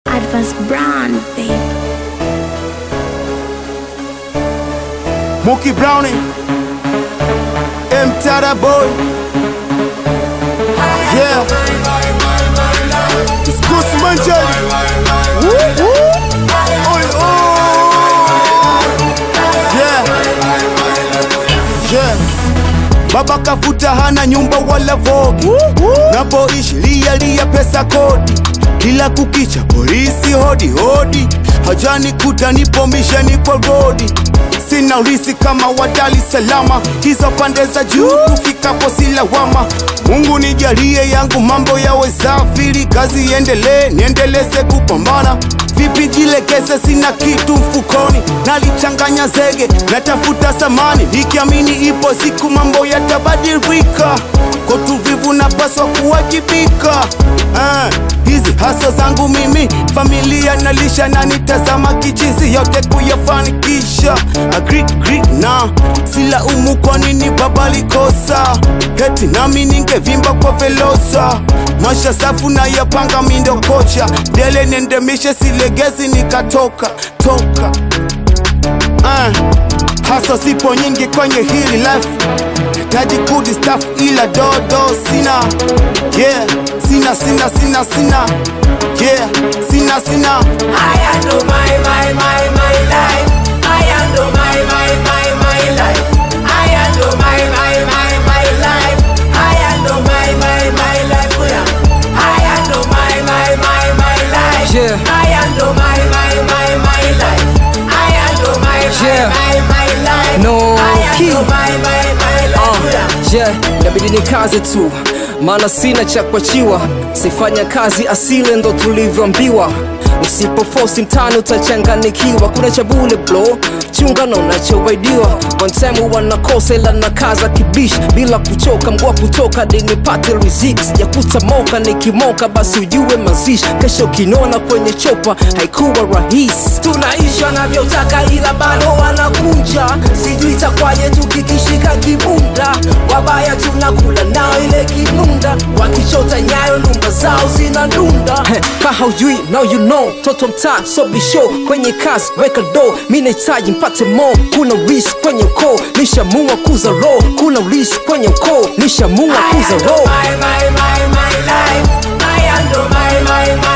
Advance brand, babe. Mookie Brownie, M-Tada boy. Yeah, it's Goose Manjali. Yeah. Baba kafuta hana nyumba wala vogi. Napoishi lia pesa kodi. Kila kukicha polisi hodi hodi. Hajani kuta nipo misha nipo rodi. Sina ulisi kama wadali salama. Hizo pande za juu kufika posi lawama. Mungu nijalie yangu mambo yawe safi, kazi iendelee niendeleze kupambana. Vipi jilekeze sina kitu mfukoni, nalichanganya zege natafuta samani, nikiamini ipo siku mambo yatabadilika. Kwa tuvivu napaswa kuwajibika. Hizi haso zangu mimi, familia nalisha na nitazama kichizi yote kuyafanikisha. Agree na sila umu kwa nini baba likosa. Heti nami ningevimba kwa velosa. Masha safu na yapanga mindo kocha. Dele nendemishe silegezi nikatoka haso sipo nyingi kwenye hili life. Taji good stuff ila dodo sina. Yeah, sina. Yeah, sina. I handle my life. I handle my life. I handle my life. I handle my life. I handle my life. Yeah. I handle my life. I handle my life. No I handle key. my life. Yeah, nabidi ni kazi tu, maana sina cha kuachiwa. Sifanya kazi asile ndo tulivyoambiwa. Usipoforce mtani utachanganikiwa. Kuna cha bule bro, chunga na unachowaidiwa. One time wanakosa ila nakaza kibish bila kuchoka, mgua kutoka dinipate riziki. Sijakuta moka nikimoka basi ujue mazishi. Kesho kinona kwenye chopa haikuwa rahisi. Tunaisha navyotaka ila bado wanakunja. Sijui itakwaje tukikishika kibunda. Wabaya tunakula nao ile kinunda. Wakichota nyayo lumba zao zinadunda. Kaha ujui, now you know. Toto mtaa, so be show. Kwenye kazi, weka do. Mine itaji mpate mo. Kuna risk kwenye uko. Nishamua kuza roll. Kuna risk kwenye uko. Nishamua kuza roll. My life. I handle my